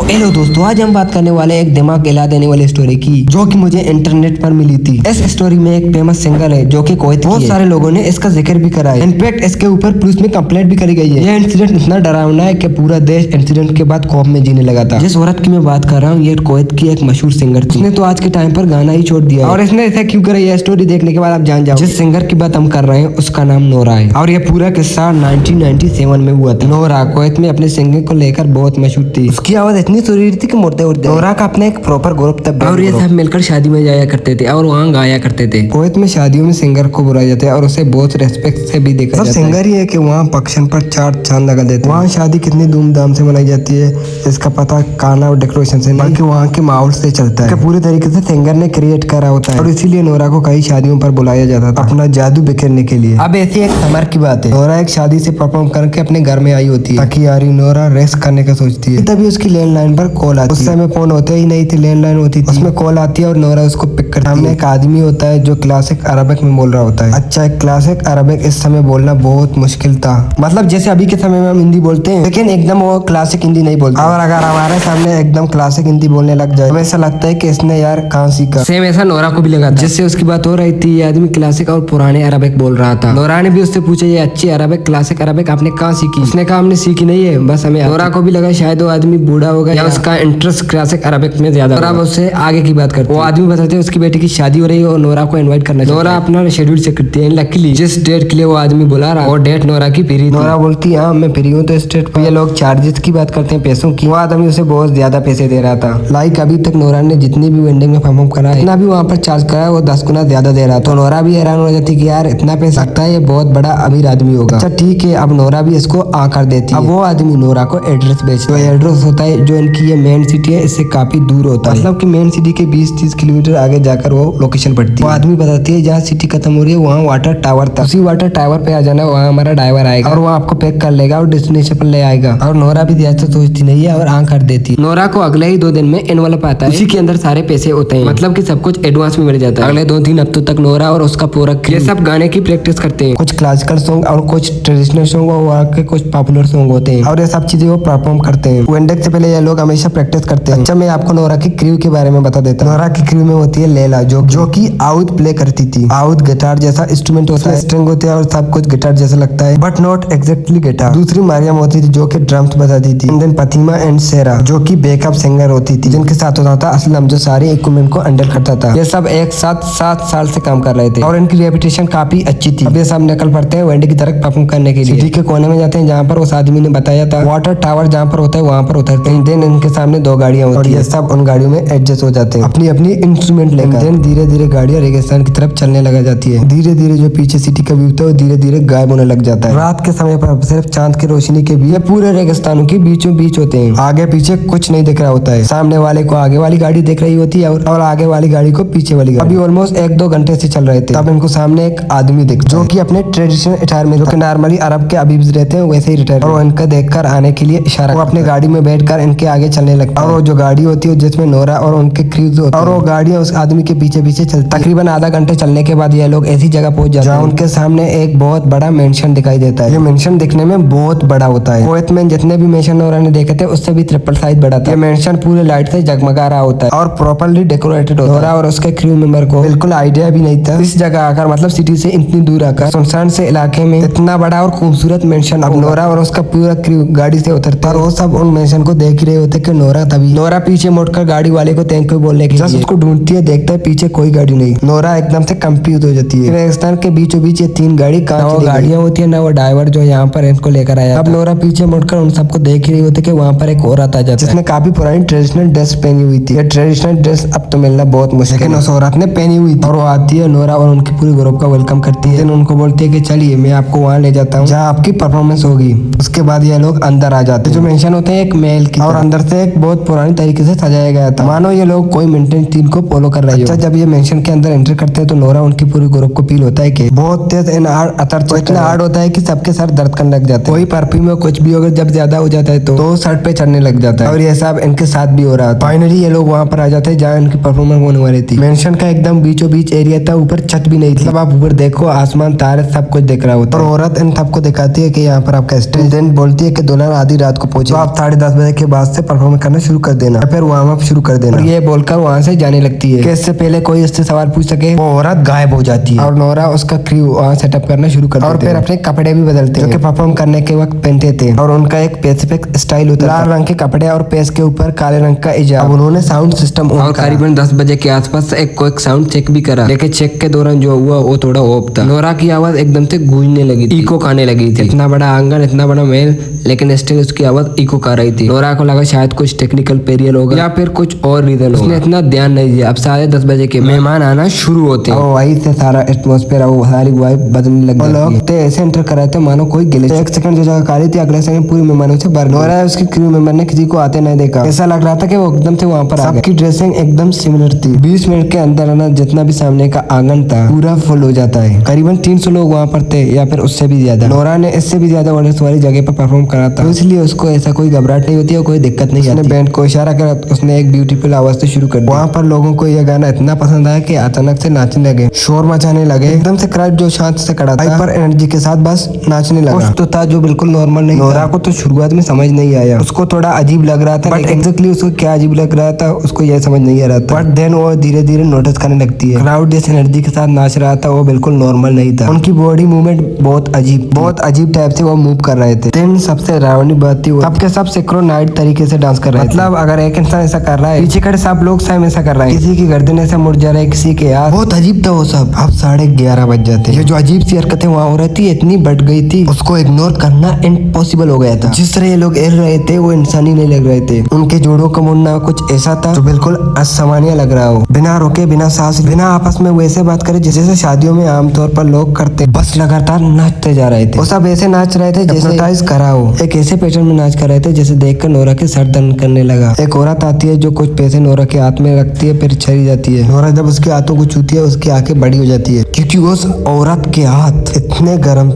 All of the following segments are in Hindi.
तो हेलो दोस्तों, आज हम बात करने वाले एक दिमाग हिला देने वाली स्टोरी की, जो कि मुझे इंटरनेट पर मिली थी। इस स्टोरी में एक फेमस सिंगर है जो कि कुवैत बहुत सारे लोगों ने इसका जिक्र भी करा है। इनफैक्ट इसके ऊपर पुलिस में कंप्लेंट भी करी गई है। यह इंसिडेंट इतना डरावना है कि पूरा देश इंसिडेंट के बाद खौफ में जीने लगा था। जिस औरत की मैं बात कर रहा हूँ, ये कुवैत की एक मशहूर सिंगर थी। उसने तो आज के टाइम पर गाना ही छोड़ दिया, और इसने ऐसा क्यों करा, यह स्टोरी देखने के बाद आप जान जाओ। जिस सिंगर की बात हम कर रहे हैं उसका नाम नोरा है, और यह पूरा किस्सा 1997 में हुआ था। नोरा कुवैत में अपने सिंगिंग को लेकर बहुत मशहूर थी। उसकी आवाज इतनी सुरीली थी कि मुड़ते उड़ते। नोरा का अपना एक प्रॉपर ग्रुप था, और ये सब मिलकर शादी में जाया करते थे और वहाँ गाया करते थे। कुवैत में शादियों में सिंगर को बुलाया जाता है और उसे बहुत रेस्पेक्ट से भी देखा जाता है। सिंगर ही है कि वहाँ फंक्शन पर 4 चांद लगा देते हैं। वहाँ शादी कितनी धूमधाम से मनाई जाती है इसका पता खाना और डेकोरेशन से नहीं, बल्कि वहाँ के माहौल से चलता है। पूरी तरीके से सिंगर ने क्रिएट करा होता है, और इसीलिए नोरा को कई शादियों पर बुलाया जाता था अपना जादू बिखेरने के लिए। अब ऐसी एक समर की बात है, नोरा एक शादी से परफॉर्म करके अपने घर में आई होती है। ताकि यारी नोरा रेस्ट करने का सोचती है, तभी उसकी लैंडलाइन पर कॉल आती है। उस समय फोन होते ही नहीं थे, लैंडलाइन होती थी। उसमें कॉल आती है और नोरा उसको पिक करती है। सामने एक आदमी होता है जो क्लासिक अरबिक में बोल रहा होता है। अच्छा, क्लासिक अरबिक इस समय बोलना बहुत मुश्किल था। मतलब जैसे अभी के समय में हम हिंदी बोलते हैं, लेकिन एकदम वो क्लासिक हिंदी नहीं बोलते। और अगर हमारे सामने एकदम क्लासिक हिंदी बोलने लग जाए तो ऐसा लगता है कि इसने यार कहाँ सीखा। सेम ऐसा नोरा को भी लगा था। जिससे उसकी बात हो रही थी, ये आदमी क्लासिक और पुराने अरबिक बोल रहा था। नोरा ने भी उससे पूछा, ये अच्छी अरबिक क्लासिक अरबिक आपने कहाँ सीखी? उसने कहा, हमने सीखी नहीं है, बस हमें। नोरा को भी लगा शायद वो आदमी बूढ़ा होगा या उसका इंटरेस्ट क्लासिक अरबिक में ज्यादा। नोरा उससे आगे की बात करती है। वो आदमी बताते हैं उसकी बेटी की शादी हो रही है और नोरा को इनवाइट करना चाहिए। नोरा अपना शेड्यूल चेक करती है। लकीली जिस डेट के लिए वो आदमी बुला रहा है वो डेट नोरा की फ्री थी। नोरा बोलती है, हाँ मैं फ्री हूँ। तो इस डेट पर ये लोग चार्जेस की बात करते हैं, पैसों की। वो आदमी उसे बहुत ज्यादा पैसे दे रहा था। लाइक अभी तक नोरा ने जितनी भी वेंडिंग में परफॉर्म करा है, इतना भी वहाँ पर चार्ज करा है, वो 10 गुना ज्यादा दे रहा था। तो नोरा भी हैरान हो जाती कि यार इतना पैसा लगता है, ये बहुत बड़ा अमीर आदमी होगा। अच्छा ठीक है, अब नोरा भी इसको आकर देती है। अब वो आदमी नोरा को एड्रेस बेचता है। एड्रेस होता है जो इनकी ये मेन सिटी है, इससे काफी दूर होता है। मतलब कि मेन सिटी के 20-30 किलोमीटर आगे जाकर वो लोकेशन पड़ती है। वो आदमी बताती है जहाँ सिटी खत्म हो रही है वहाँ वाटर टावर था, उसी वाटर टावर पे आ जाना, वहाँ हमारा ड्राइवर आएगा और वो आपको पिक कर लेगा और डेस्टिनेशन पर ले आएगा। और नोरा भी ज्यादा सोचती नहीं है और आंख कर देती है। नोरा को अगले ही 2 दिन में एनवलप आता है, उसी के अंदर सारे पैसे होते हैं। मतलब कि सब कुछ एडवांस में मिल जाता है। अगले 2-3 हफ्तों तक नोरा और उसका पूरा ये सब गाने की प्रैक्टिस करते हैं। कुछ क्लासिकल सॉन्ग और कुछ ट्रेडिशनल सॉन्ग और वहाँ के कुछ पॉपुलर सॉन्ग होते हैं, और ये सब चीजें वो परफॉर्म करते हैं। वेंडेक से पहले ये लोग हमेशा प्रैक्टिस करते हैं। अच्छा, मैं आपको नोरा की क्रू के बारे में बता देता हूँ। नोरा की क्रू में होती है लैला, जो कि आउद प्ले करती थी। आउद गिटार जैसा इंस्ट्रूमेंट होता है, स्ट्रिंग होते हैं और सब कुछ गिटार जैसा लगता है, बट नॉट एग्जैक्टली गिटार। दूसरी मारियम होती थी जो कि ड्रम्स बजाती थी। देन फतिमा एंड सेरा जो कि बैकअप सिंगर होती थी, जिनके साथ होता था असलम जो सारे इक्विपमेंट को हैंडल करता था। ये सब एक साथ 7 साल से काम कर रहे थे और इनकी रेपुटेशन काफी अच्छी थी। अब ये सब निकल पड़ते हैं वेंडी की तरफ परफॉर्म करने के लिए। सिटी के कोने में जाते हैं जहाँ पर उस आदमी ने बताया था वाटर टावर जहाँ पर होता है, वहाँ पर उतरते हैं। देन इनके सामने 2 गाड़ियाँ होती है, सब उन गाड़ियों में एडजस्ट हो जाते हैं अपनी अपनी इंस्ट्रूमेंट लेकर। देन धीरे धीरे गाड़ियाँ रेगिस्तान की तरफ चलने लगा जाती है। धीरे धीरे जो पीछे सिटी का व्यू था वो धीरे धीरे गायब होने लग जाता है। रात के समय पर सिर्फ चांद की रोशनी के भी पूरे रेगिस्तानों के बीचों बीच होते हैं। आगे पीछे कुछ नहीं दिख रहा होता है। सामने वाले को आगे वाली गाड़ी दिख रही होती है और आगे वाली गाड़ी को पीछे वाली गाड़ी। अभी ऑलमोस्ट 1-2 घंटे से चल रहे थे, तब इनको सामने एक आदमी दिख जो कि अपने ट्रेडिशनल अटायर में, जो कि नॉर्मली अरब के अभी रहते हैं वैसे ही रिटायर, और इनका देखकर आने के लिए इशारा। वो अपने गाड़ी में बैठकर इनके आगे चलने लगता है, और वो जो गाड़ी होती है जिसमें नोरा और उनके क्रूज होते हैं, और वो गाड़ियां उस आदमी के पीछे पीछे चलती। तकरीबन आधा घंटे चलने के बाद ये लोग ऐसी जगह पहुंच जाते हैं जहाँ उनके सामने एक बहुत बड़ा मेंशन दिखाई देता है। ये मेंशन दिखने में बहुत बड़ा होता है। कुवैत में जितने भी मेंशन नोरा ने देखे थे उससे भी ट्रिपल साइज बड़ा था। ये मेंशन पूरे लाइट से जगमगा रहा होता है और प्रॉपर्ली डेकोरेटेड होता है। नोरा और उसके क्रू मेंबर को बिल्कुल आइडिया भी नहीं था इस जगह आकर, मतलब सिटी से इतनी दूर आकर सुनसान से इलाके में इतना बड़ा और खूबसूरत मेंशन। अब नोरा और उसका पूरा क्रू गाड़ी से उतरता है और वो सब उन मेंशन को देख ही रहे होते कि नोरा। तभी नोरा पीछे मुड़कर गाड़ी वाले को थैंक यू बोलने के लिए उसको ढूंढती है, देखता है पीछे कोई गाड़ी नहीं। नोरा एकदम से कंफ्यूज हो जाती है। रेगिस्तान के बीचों बीच ये 3 गाड़ी कहाँ गाड़ियाँ होती है ना, वो ड्राइवर जो यहाँ पर इनको लेकर आया। अब नोरा पीछे मुड़कर उन सबको देख रही होती है कि वहाँ पर एक औरत आ जाती है जिसने काफी पुरानी ट्रेडिशनल ड्रेस पहनी हुई थी। ये ट्रेडिशनल ड्रेस अब तो मिलना बहुत मुश्किल है, उस औरत ने पहनी हुई थी। और वो आती है नोरा और उनकी पूरी ग्रुप का वेलकम करती है। उनको बोलती है कि चलिए मैं आपको वहाँ ले जाता हूँ जहाँ आपकी परफॉर्मेंस होगी। उसके बाद ये लोग अंदर आ जाते हैं। जो मेंशन होते हैं एक मेल की, और अंदर से एक बहुत पुरानी तरीके से सजाया गया था, मानो ये लोग कोई मेंटेन थीम को फॉलो कर रहे हो। अच्छा, जब ये मेंशन के अंदर एंटर करते हैं तो नोरा उनकी पूरी ग्रुप को फील होता है कि बहुत तेज अतर इतना हार्ड होता है कि सबके सर दर्द करने लग जाते हैं। कोई परफ्यूम में कुछ भी अगर जब ज्यादा हो जाता है तो शर्ट पे चढ़ने लग जाता है, और ये सब इनके साथ भी हो रहा था। फाइनली ये लोग वहाँ पर आ जाते हैं जहाँ इनकी परफॉर्मेंस होने वाली थी। मेंशन का एकदम बीचों बीच एरिया था, ऊपर छत भी नहीं थी। मतलब आप ऊपर देखो आसमान तारे सब कुछ दिख रहा होता है। और औरत इन सबको दिखाती है कि यहाँ पर आपका स्टेज। देन बोलती है कि दुल्हन आधी रात को पहुंचे, तो आप 10:30 बजे के बाद से परफॉर्म करना शुरू कर देना या फिर वार्म अप शुरू कर देना। और ये बोलकर वहाँ से जाने लगती है कि इससे पहले कोई इससे सवाल पूछ सके वो औरत गायब हो जाती है और नोरा उसका क्रू वहाँ सेटअप करना शुरू कर देते हैं और फिर अपने कपड़े भी बदलते हैं जो कि परफॉर्म करने के वक्त पहनते थे और उनका एक स्पेसिफिक स्टाइल होता है, लाल रंग के कपड़े और पेस के ऊपर काले रंग का हिजाब। उन्होंने साउंड सिस्टम और करीबन 10 बजे के आसपास एक क्विक साउंड चेक भी करा, लेकिन चेक के दौरान जो हुआ वो थोड़ा ऑफ था। नोरा की आवाज एकदम से गूंजने लगी, इको खाने लगी थी। इतना बड़ा आंगन, इतना बड़ा महल, लेकिन स्टिल उसकी आवाज इको खा रही थी। नोरा को लगा शायद कुछ टेक्निकल फेलियर होगा या फिर कुछ और रीजन होगा। उसने इतना ध्यान नहीं दिया। अब 10:30 बजे के मेहमान आना शुरू होते हैं और वहीं से सारा एटमॉस्फेयर और सारी वाइब बदलने लग जाती है। लोग तो ऐसे एंटर कर रहे थे मानो कोई गिले। एक सेकंड जो जगह खाली थी अगले सेकंड पूरी मेहमानों से भर गई। नोरा और उसके क्रू मेंबर ने किसी को आते नहीं देखा। ऐसा लग रहा था कि वो एकदम से वहाँ पर आ गए। सबकी ड्रेसिंग एकदम सिमिलर थी। 20 मिनट के अंदर ना जितना भी सामने का आंगन था पूरा फुल हो जाता है। करीबन 300 लोग वहाँ पर थे या फिर उससे भी ज्यादा। नोरा ने इससे भी ज्यादा ऑडियंस वाली जगह पर परफॉर्म करा था, तो इसलिए उसको ऐसा कोई घबराहट नहीं होती और कोई दिक्कत नहीं आती। बैंड को इशारा करा, उसने एक ब्यूटीफुल आवाज से शुरू कर दिया। वहाँ पर लोगों को यह गाना इतना पसंद आया कि अचानक से नाचने लगे, शोर मचाने लगे। एकदम से क्राउड जो शांत से खड़ा था हाइपर एनर्जी के साथ बस नाचने लगा। कुछ तो था जो बिल्कुल नॉर्मल नहीं। नोरा को तो शुरुआत में समझ नहीं आया, उसको थोड़ा अजीब लग रहा था, बट एग्जैक्टली उसको क्या अजीब लग रहा था उसको यह समझ नहीं आ रहा था। बट देन वो धीरे धीरे नोटिस करने लगती है क्राउड जिस एनर्जी के साथ नाच रहा था वो बिल्कुल नॉर्मल नहीं था। उनकी बॉडी मूवमेंट बहुत अजीब टाइप से वो मूव कर रहे थे। देन सबसे डरावनी बात थी सबके सब सिंक्रोनाइज्ड तरीके से डांस कर रहे थे। मतलब अगर एक इंसान ऐसा कर रहा है, पीछे खड़े सब लोग सेम ऐसा कर रहे हैं। किसी की गर्दन ऐसे मुड़ जा रही है, किसी के यार बहुत अजीब था वो सब। अब 11:30 बज जाते। ये जो अजीब सी हरकतें वहाँ हो रही थी इतनी बढ़ गई थी उसको इग्नोर करना इम्पॉसिबल हो गया था। जिस तरह ये लोग हिल रहे थे वो इंसानी नहीं लग रहे थे। उनके जोड़ों का मुड़ना कुछ ऐसा था जो बिल्कुल असामान्य लग रहा हो। बिना रोके, बिना सांस, बिना आपस में वैसे बात करे जैसे शादियों में आमतौर पर लोग करते। बस लगातार नाचते जा रहे थे। वो सब ऐसे नाच रहे थे जैसे हिप्नोटाइज करा हो। एक ऐसे पैटर्न में नाच कर रहे थे जैसे देखकर नोरा के सर दर्द करने लगा। एक औरत आती है जो कुछ पैसे नोरा के हाथ में रखती है, फिर चली जाती है। नोरा जब उसके हाथों को छूती है उसकी आंखें बड़ी हो जाती है क्योंकि उस औरत के हाथ इतने गर्म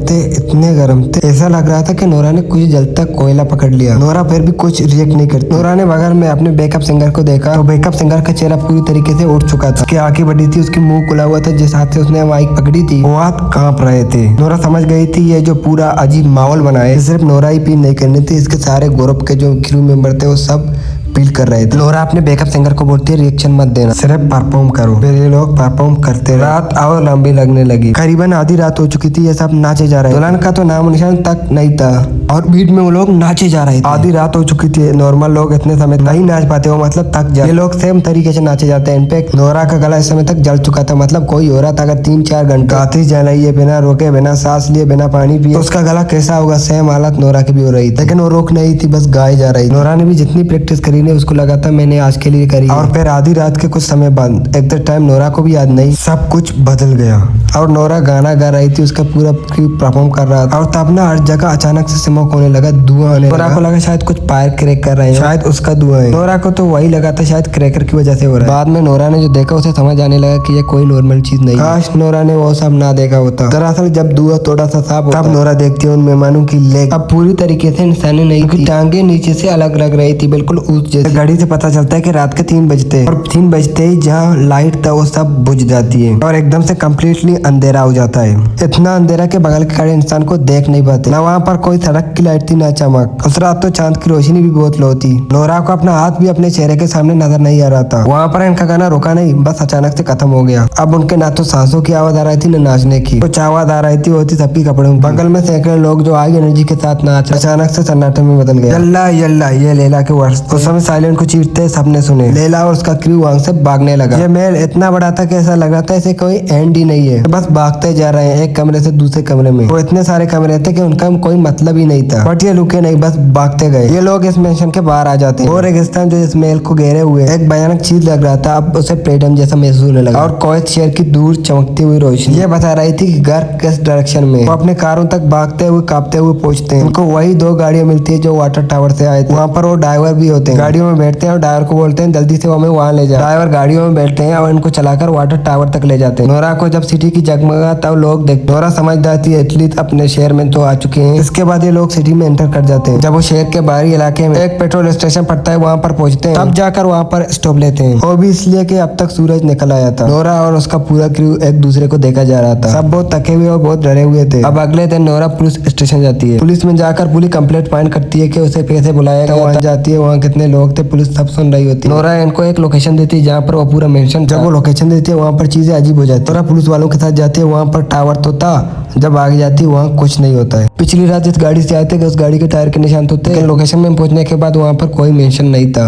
थे ऐसा लग रहा था कि नोरा ने कुछ जलता कोयला पकड़ लिया। नोरा फिर भी कुछ रिएक्ट नहीं करती। नोरा ने बगल में अपने बैकअप सिंगर को देखा तो बैकअप सिंगर का चेहरा पूरी तरीके से उठ चुका था। उसकी आंखें बड़ी थी, उसकी मुंह खुला हुआ था। जिस हाथ से उसने माइक पकड़ी थी वो हाथ कांप रहे थे। नोरा समझ गई थी ये जो पूरा अजीब माहौल बना है सिर्फ नोरा ही फील नहीं करनी थी, इसके सारे ग्रुप के जो क्रू मेंबर थे वो सब फील कर रहे थे। नोरा अपने बैकअप सिंगर को बोलती है रिएक्शन मत देना, सिर्फ परफॉर्म करो। फिर ये लोग परफॉर्म करते। रात और लंबी लगने लगी। करीबन आधी रात हो चुकी थी। ये सब नाचे जा रहे थे। दुल्हन का तो नाम निशान तक नहीं था और बीट में वो लोग नाचे जा रहे थे। आधी रात हो चुकी थी। नॉर्मल लोग इतने समय नहीं नाच पाते हो, मतलब थक जाते। ये लोग सेम तरीके से नाचे जाते हैं। इनफैक्ट नोरा का गला इस समय तक जल चुका था। मतलब कोई औरत अगर 3-4 घंटे गाती जलाई है बिना रोके, बिना सांस लिए, बिना पानी पिए तो उसका गला कैसा होगा। सेम हालत नोरा की भी हो रही थी, लेकिन वो रोक नहीं थी, बस गाए जा रही। नोरा ने भी जितनी प्रैक्टिस करी ने उसको लगा था मैंने आज के लिए करी। और फिर आधी रात के कुछ समय बाद एट द टाइम नोरा को भी याद नहीं, सब कुछ बदल गया और नोरा गाना गा रही थी। उसका पूरा क्रू परफॉर्म कर रहा था और तब ना हर जगह अचानक से स्मोक होने लगा, धुआं आने लगा। नोरा को लगा शायद कुछ फायर क्रैक कर रहे हैं, शायद उसका धुआं है। नोरा को तो वही लगा था शायद क्रैकर की वजह से हो रहा है। बाद में नोरा ने जो देखा उसे समझ आने लगा कि ये कोई नॉर्मल चीज नहीं। काश नोरा ने वो सब ना देखा होता। दरअसल जब धुआं थोड़ा सा साफ होता तब नोरा देखती है उन मेहमानों की लेग अब पूरी तरीके से इंसानी नहीं थी। टांगे नीचे से अलग लग रही थी, बिल्कुल ऊंच जैसे। घड़ी से पता चलता है कि रात के 3 बजते और 3 बजते ही जहाँ लाइट था वो सब बुझ जाती है और एकदम से कम्प्लीटली अंधेरा हो जाता है। इतना अंधेरा के बगल के खड़े इंसान को देख नहीं पाते। ना वहाँ पर कोई सड़क की लाइट थी ना चमक। उस रात तो चांद की रोशनी भी बहुत लो थी। नोरा को अपना हाथ भी अपने चेहरे के सामने नजर नहीं आ रहा था। वहाँ पर इनका गाना रुका नहीं, बस अचानक से खत्म हो गया। अब उनके ना तो सांसों की आवाज आ रही थी न नाचने की। कुछ आवाज आ रही थी वो थी सबकी कपड़ों की। बगल में सैकड़ों लोग जो हाई एनर्जी के साथ नाच अचानक से सन्नाटे में बदल गया। यल्ला यल्ला ये लैला के वर्ड्स। उस समय साइलेंट को चीरते सबने सुने। लैला और उसका क्रू वहां से भागने लगा। ये महल इतना बड़ा था कि ऐसा लग रहा था इसे कोई एंड ही नहीं है, बस भागते जा रहे हैं एक कमरे से दूसरे कमरे में। वो इतने सारे कमरे थे कि उनका कोई मतलब ही नहीं था, बट ये रुके नहीं, बस भागते गए। ये लोग इस मेंशन के बाहर आ जाते हैं। वो रेगिस्तान जो इस महल को घेरे हुए एक भयानक चीज लग रहा था, अब उसे प्लेटम जैसा महसूस होने लगा और कोयत शहर की दूर चमकती हुई रोशनी ये बता रही थी कि घर किस डायरेक्शन में। वो अपने कारों तक भागते हुए कांपते हुए पहुंचते हैं। उनको वही 2 गाड़ियां मिलती है जो वाटर टावर से आए थे। वहाँ पर वो ड्राइवर भी होते हैं। गाड़ियों में बैठते हैं और ड्राइवर को बोलते हैं जल्दी से वो हमें वहाँ ले जाए। ड्राइवर गाड़ियों में बैठते हैं और इनको चलाकर वाटर टावर तक ले जाते हैं। नोरा को जब सिटी की जगमगा तब लोग देखते, नोरा समझ जाती है इटली अपने शहर में तो आ चुके हैं। इसके बाद ये लोग सिटी में एंटर कर जाते हैं। जब वो शहर के बाहरी इलाके में एक पेट्रोल स्टेशन पड़ता है वहाँ पर पहुँचते हैं, तब जाकर वहाँ पर स्टॉप लेते हैं। वो भी इसलिए कि अब तक सूरज निकल आया था। नोरा और उसका पूरा क्रू एक दूसरे को देखा जा रहा था। सब बहुत थके हुए और बहुत डरे हुए थे। अब अगले दिन नोरा पुलिस स्टेशन जाती है। पुलिस में जाकर पूरी कंप्लेंट फाइंड करती है कि उसे कैसे बुलाया गया। वहाँ जाती है, वहाँ कितने लोग थे, पुलिस सब सुन रही होती है। नोरा इनको एक लोकेशन देती है जहाँ पर वो पूरा मेंशन। जब वो लोकेशन देती है वहाँ पर चीजें अजीब हो जाती है। नोरा पुलिस वालों के साथ जाती है, वहाँ पर टावर तो था, जब आगे जाती है वहाँ कुछ नहीं होता है। पिछली रात जिस गाड़ी से आते उस गाड़ी के टायर के निशान तो थे, लोकेशन में पहुंचने के बाद वहाँ पर कोई मेंशन नहीं था।